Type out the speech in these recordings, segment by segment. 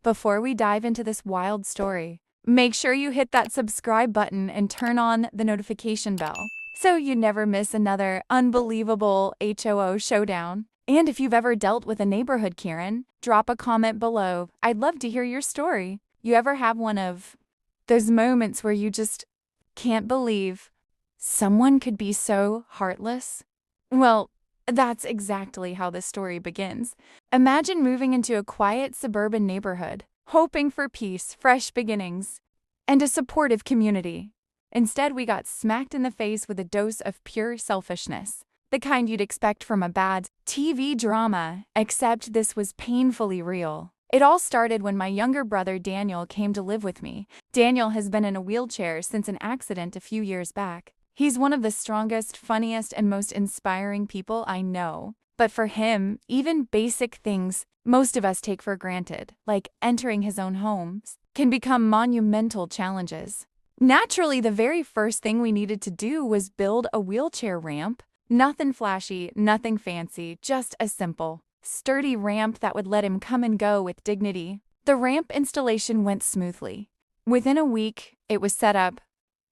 Before we dive into this wild story, make sure you hit that subscribe button and turn on the notification bell so you never miss another unbelievable HOA showdown. And if you've ever dealt with a neighborhood Karen, drop a comment below. I'd love to hear your story. You ever have one of those moments where you just can't believe someone could be so heartless? Well, that's exactly how this story begins. Imagine moving into a quiet suburban neighborhood, hoping for peace, fresh beginnings, and a supportive community. Instead, we got smacked in the face with a dose of pure selfishness, the kind you'd expect from a bad TV drama, except this was painfully real. It all started when my younger brother Daniel came to live with me. Daniel has been in a wheelchair since an accident a few years back. He's one of the strongest, funniest, and most inspiring people I know. But for him, even basic things most of us take for granted, like entering his own home, can become monumental challenges. Naturally, the very first thing we needed to do was build a wheelchair ramp. Nothing flashy, nothing fancy, just a simple, sturdy ramp that would let him come and go with dignity. The ramp installation went smoothly. Within a week, it was set up.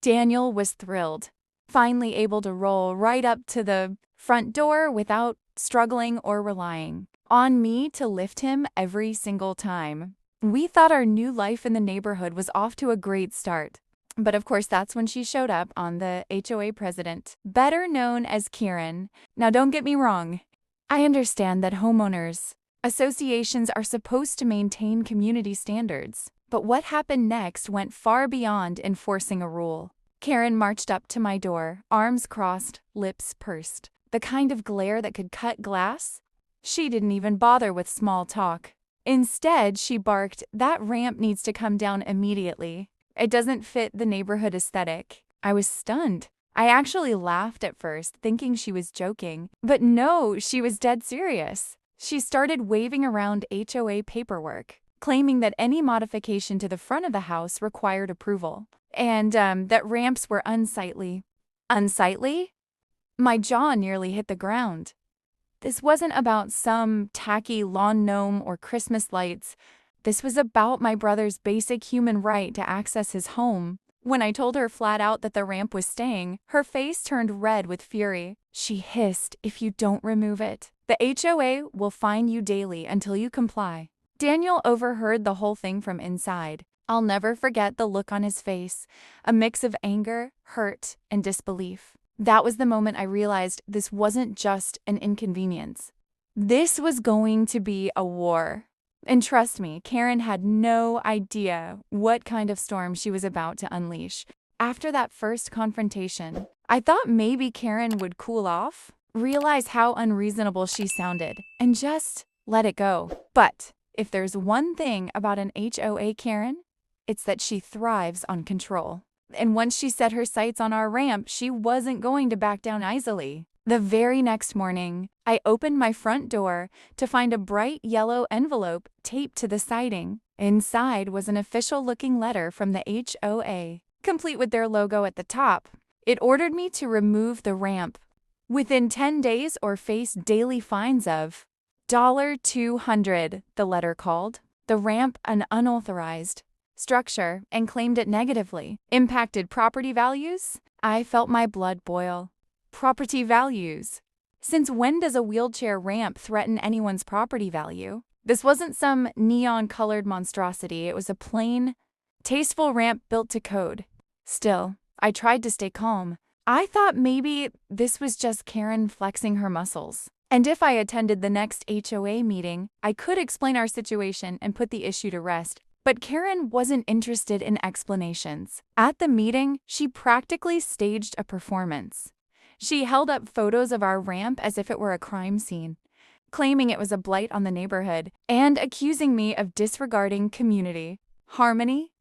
Daniel was thrilled, finally able to roll right up to the front door without struggling or relying on me to lift him every single time. We thought our new life in the neighborhood was off to a great start. But of course, that's when she showed up on the HOA president, better known as Karen. Now, don't get me wrong. I understand that homeowners associations are supposed to maintain community standards. But what happened next went far beyond enforcing a rule. Karen marched up to my door, arms crossed, lips pursed. The kind of glare that could cut glass? She didn't even bother with small talk. Instead, she barked, "That ramp needs to come down immediately. It doesn't fit the neighborhood aesthetic." I was stunned. I actually laughed at first, thinking she was joking. But no, she was dead serious. She started waving around HOA paperwork, claiming that any modification to the front of the house required approval, and that ramps were unsightly. Unsightly? My jaw nearly hit the ground. This wasn't about some tacky lawn gnome or Christmas lights. This was about my brother's basic human right to access his home. When I told her flat out that the ramp was staying, her face turned red with fury. She hissed, "If you don't remove it, the HOA will fine you daily until you comply." Daniel overheard the whole thing from inside. I'll never forget the look on his face, a mix of anger, hurt, and disbelief. That was the moment I realized this wasn't just an inconvenience. This was going to be a war. And trust me, Karen had no idea what kind of storm she was about to unleash. After that first confrontation, I thought maybe Karen would cool off, realize how unreasonable she sounded, and just let it go. But if there's one thing about an HOA Karen, it's that she thrives on control. And once she set her sights on our ramp, she wasn't going to back down easily. The very next morning, I opened my front door to find a bright yellow envelope taped to the siding. Inside was an official-looking letter from the HOA, complete with their logo at the top. It ordered me to remove the ramp within 10 days or face daily fines of $200, the letter called the ramp an unauthorized structure and claimed it negatively impacted property values. I felt my blood boil. Property values. Since when does a wheelchair ramp threaten anyone's property value? This wasn't some neon-colored monstrosity. It was a plain, tasteful ramp built to code. Still, I tried to stay calm. I thought maybe this was just Karen flexing her muscles. And if I attended the next HOA meeting, I could explain our situation and put the issue to rest. But Karen wasn't interested in explanations. At the meeting, she practically staged a performance. She held up photos of our ramp as if it were a crime scene, claiming it was a blight on the neighborhood, and accusing me of disregarding community harmony.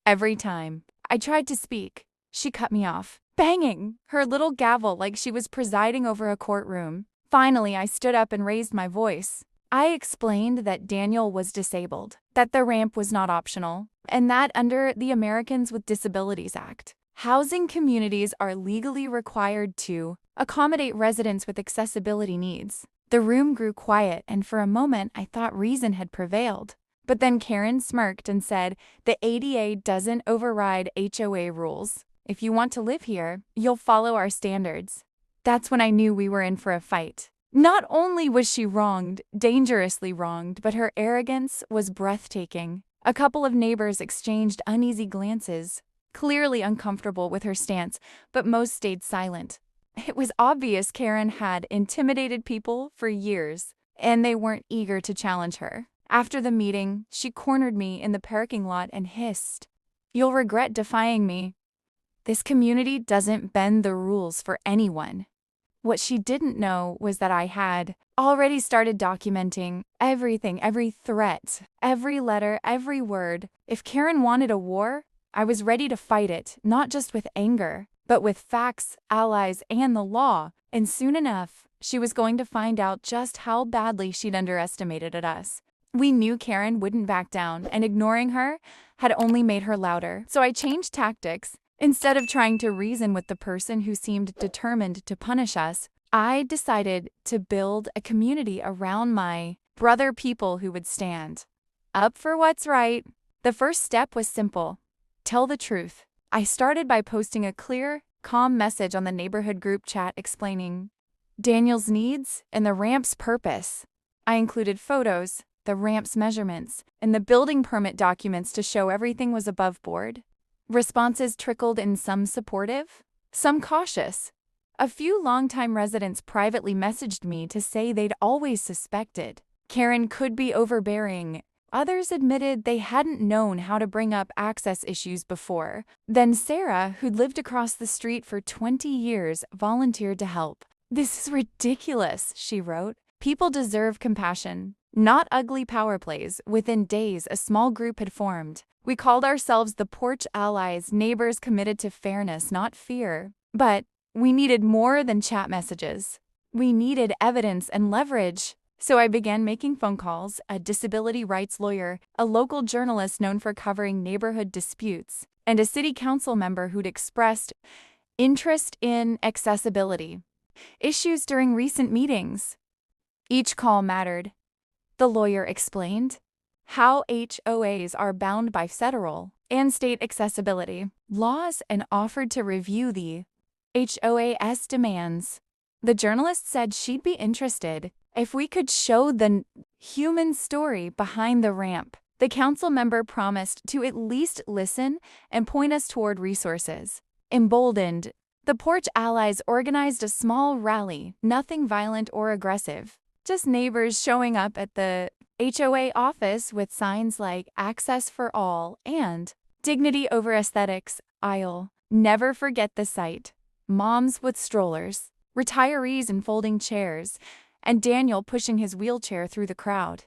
Every time I tried to speak, she cut me off, banging her little gavel like she was presiding over a courtroom. Finally, I stood up and raised my voice. I explained that Daniel was disabled, that the ramp was not optional, and that under the Americans with Disabilities Act, housing communities are legally required to accommodate residents with accessibility needs. The room grew quiet, and for a moment I thought reason had prevailed. But then Karen smirked and said, the ADA doesn't override HOA rules. If you want to live here, you'll follow our standards. That's when I knew we were in for a fight. Not only was she wronged, dangerously wronged, but her arrogance was breathtaking. A couple of neighbors exchanged uneasy glances, clearly uncomfortable with her stance, but most stayed silent. It was obvious Karen had intimidated people for years, and they weren't eager to challenge her. After the meeting, she cornered me in the parking lot and hissed, "You'll regret defying me. This community doesn't bend the rules for anyone." What she didn't know was that I had already started documenting everything, every threat, every letter, every word. If Karen wanted a war, I was ready to fight it, not just with anger, but with facts, allies, and the law. And soon enough, she was going to find out just how badly she'd underestimated us. We knew Karen wouldn't back down, and ignoring her had only made her louder. So I changed tactics. Instead of trying to reason with the person who seemed determined to punish us, I decided to build a community around my brother people who would stand up for what's right. The first step was simple: tell the truth. I started by posting a clear, calm message on the neighborhood group chat explaining Daniel's needs and the ramp's purpose. I included photos, the ramp's measurements, and the building permit documents to show everything was above board. Responses trickled in, some supportive, some cautious. A few longtime residents privately messaged me to say they'd always suspected Karen could be overbearing. Others admitted they hadn't known how to bring up access issues before. Then Sarah, who'd lived across the street for 20 years, volunteered to help. "This is ridiculous," she wrote. "People deserve compassion, not ugly power plays." Within days, a small group had formed. We called ourselves the Porch Allies, neighbors committed to fairness, not fear. But we needed more than chat messages. We needed evidence and leverage. So I began making phone calls, a disability rights lawyer, a local journalist known for covering neighborhood disputes, and a city council member who'd expressed interest in accessibility issues during recent meetings. Each call mattered. The lawyer explained how HOAs are bound by federal and state accessibility laws and offered to review the HOA's demands. The journalist said she'd be interested if we could show the human story behind the ramp. The council member promised to at least listen and point us toward resources. Emboldened, the Porch Allies organized a small rally, nothing violent or aggressive, just neighbors showing up at the HOA office with signs like "Access for All" and "Dignity over Aesthetics." I'll never forget the sight. Moms with strollers, retirees in folding chairs, and Daniel pushing his wheelchair through the crowd,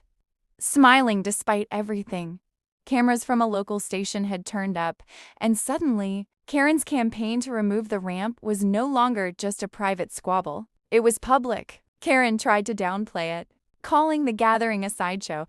smiling despite everything. Cameras from a local station had turned up, and suddenly, Karen's campaign to remove the ramp was no longer just a private squabble. It was public. Karen tried to downplay it, calling the gathering a sideshow,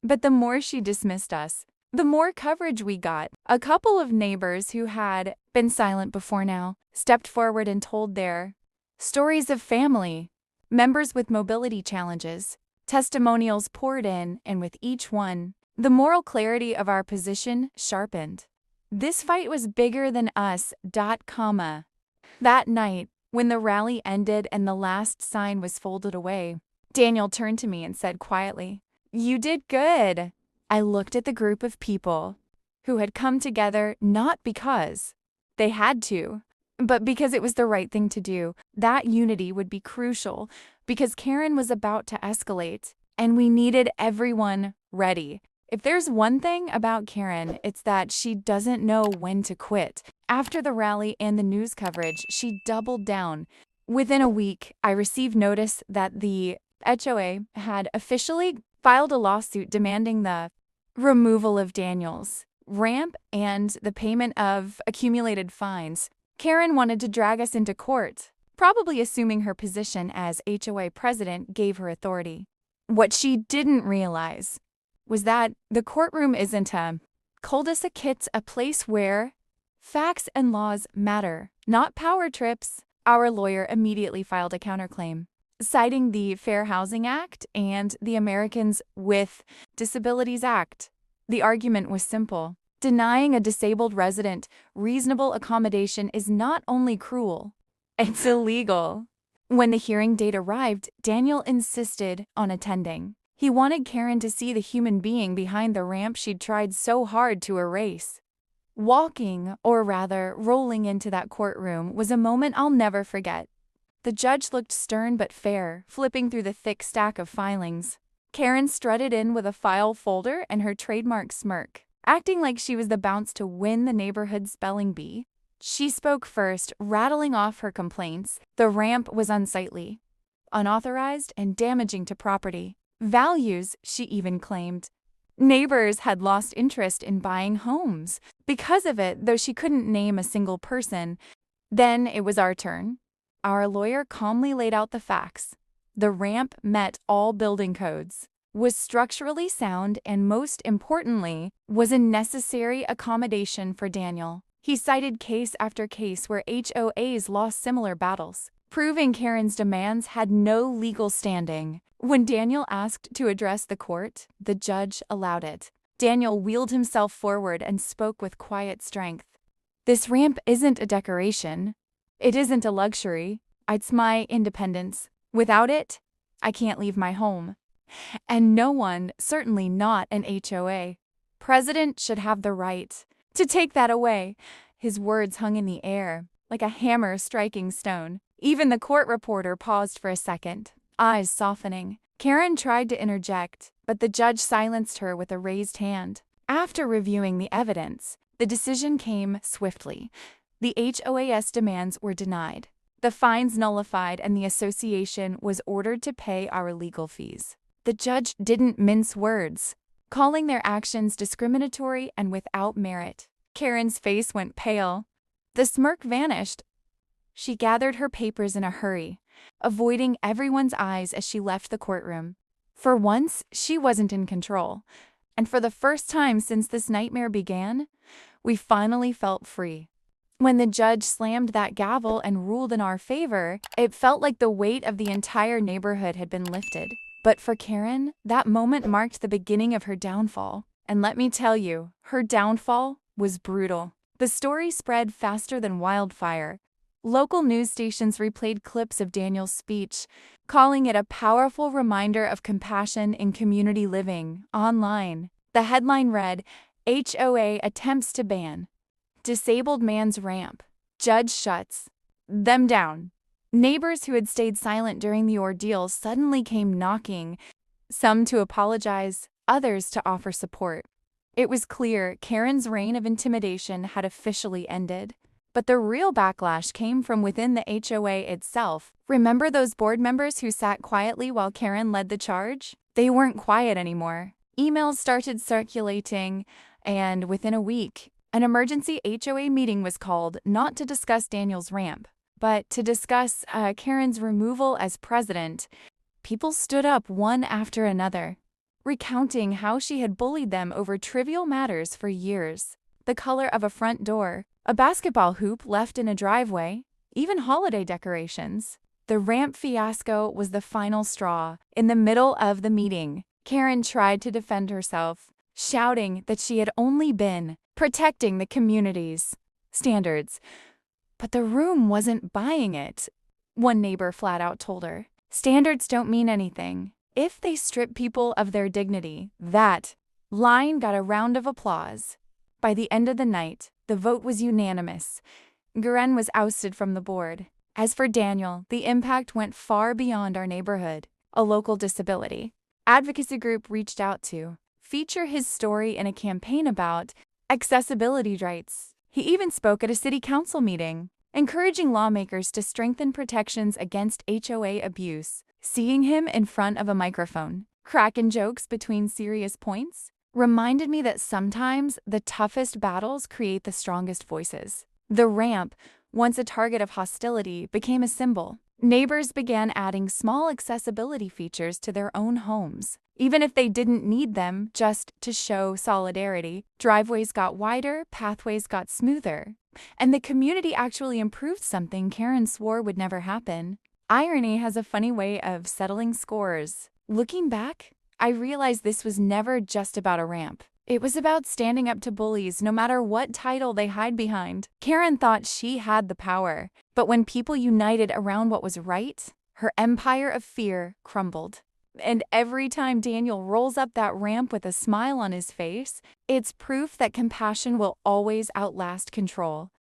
but the more she dismissed us, the more coverage we got. A couple of neighbors who had been silent before now stepped forward and told their stories of family, members with mobility challenges. Testimonials poured in, and with each one, the moral clarity of our position sharpened. This fight was bigger than us. That night, when the rally ended and the last sign was folded away, Daniel turned to me and said quietly, "You did good." I looked at the group of people who had come together not because they had to, but because it was the right thing to do. That unity would be crucial because Karen was about to escalate, and we needed everyone ready. If there's one thing about Karen, it's that she doesn't know when to quit. After the rally and the news coverage, she doubled down. Within a week, I received notice that the HOA had officially filed a lawsuit demanding the removal of Daniel's ramp and the payment of accumulated fines. Karen wanted to drag us into court, probably assuming her position as HOA president gave her authority. What she didn't realize was that the courtroom isn't a cul-de-sac, it's a place where facts and laws matter, not power trips. Our lawyer immediately filed a counterclaim. citing the Fair Housing Act and the Americans with Disabilities Act. The argument was simple. Denying a disabled resident reasonable accommodation is not only cruel, it's illegal. When the hearing date arrived, Daniel insisted on attending. He wanted Karen to see the human being behind the ramp she'd tried so hard to erase. Walking, or rather rolling into that courtroom, was a moment I'll never forget. The judge looked stern but fair, flipping through the thick stack of filings. Karen strutted in with a file folder and her trademark smirk, acting like she was the bounce to win the neighborhood spelling bee. She spoke first, rattling off her complaints. The ramp was unsightly, unauthorized, and damaging to property values, she even claimed. Neighbors had lost interest in buying homes because of it, though she couldn't name a single person. Then it was our turn. Our lawyer calmly laid out the facts. The ramp met all building codes, was structurally sound, and most importantly, was a necessary accommodation for Daniel. He cited case after case where HOAs lost similar battles, proving Karen's demands had no legal standing. When Daniel asked to address the court, the judge allowed it. Daniel wheeled himself forward and spoke with quiet strength. "This ramp isn't a decoration. It isn't a luxury. It's my independence. Without it, I can't leave my home. And no one, certainly not an HOA, president, should have the right to take that away." His words hung in the air, like a hammer striking stone. Even the court reporter paused for a second, eyes softening. Karen tried to interject, but the judge silenced her with a raised hand. After reviewing the evidence, the decision came swiftly. The HOA's demands were denied, the fines nullified, and the association was ordered to pay our legal fees. The judge didn't mince words, calling their actions discriminatory and without merit. Karen's face went pale. The smirk vanished. She gathered her papers in a hurry, avoiding everyone's eyes as she left the courtroom. For once, she wasn't in control, and for the first time since this nightmare began, we finally felt free. When the judge slammed that gavel and ruled in our favor, it felt like the weight of the entire neighborhood had been lifted. But for Karen, that moment marked the beginning of her downfall. And let me tell you, her downfall was brutal. The story spread faster than wildfire. Local news stations replayed clips of Daniel's speech, calling it a powerful reminder of compassion in community living. Online, the headline read, "HOA attempts to ban disabled man's ramp. Judge shuts them down." Neighbors who had stayed silent during the ordeal suddenly came knocking, some to apologize, others to offer support. It was clear Karen's reign of intimidation had officially ended. But the real backlash came from within the HOA itself. Remember those board members who sat quietly while Karen led the charge? They weren't quiet anymore. Emails started circulating, and within a week, an emergency HOA meeting was called, not to discuss Daniel's ramp, but to discuss Karen's removal as president. People stood up one after another, recounting how she had bullied them over trivial matters for years. The color of a front door, a basketball hoop left in a driveway, even holiday decorations. The ramp fiasco was the final straw. In the middle of the meeting, Karen tried to defend herself, shouting that she had only been protecting the community's standards. But the room wasn't buying it. One neighbor flat out told her, "Standards don't mean anything if they strip people of their dignity." That line got a round of applause. By the end of the night, the vote was unanimous. Karen was ousted from the board. As for Daniel, the impact went far beyond our neighborhood. A local disability advocacy group reached out to feature his story in a campaign about accessibility rights. He even spoke at a city council meeting, encouraging lawmakers to strengthen protections against HOA abuse. Seeing him in front of a microphone, cracking jokes between serious points, reminded me that sometimes the toughest battles create the strongest voices. The ramp, once a target of hostility, became a symbol. Neighbors began adding small accessibility features to their own homes, even if they didn't need them, just to show solidarity. Driveways got wider, pathways got smoother, and the community actually improved something Karen swore would never happen: Irony has a funny way of settling scores. Looking back, I realized this was never just about a ramp. It was about standing up to bullies no matter what title they hide behind. Karen thought she had the power, but when people united around what was right, her empire of fear crumbled. And every time Daniel rolls up that ramp with a smile on his face, it's proof that compassion will always outlast control.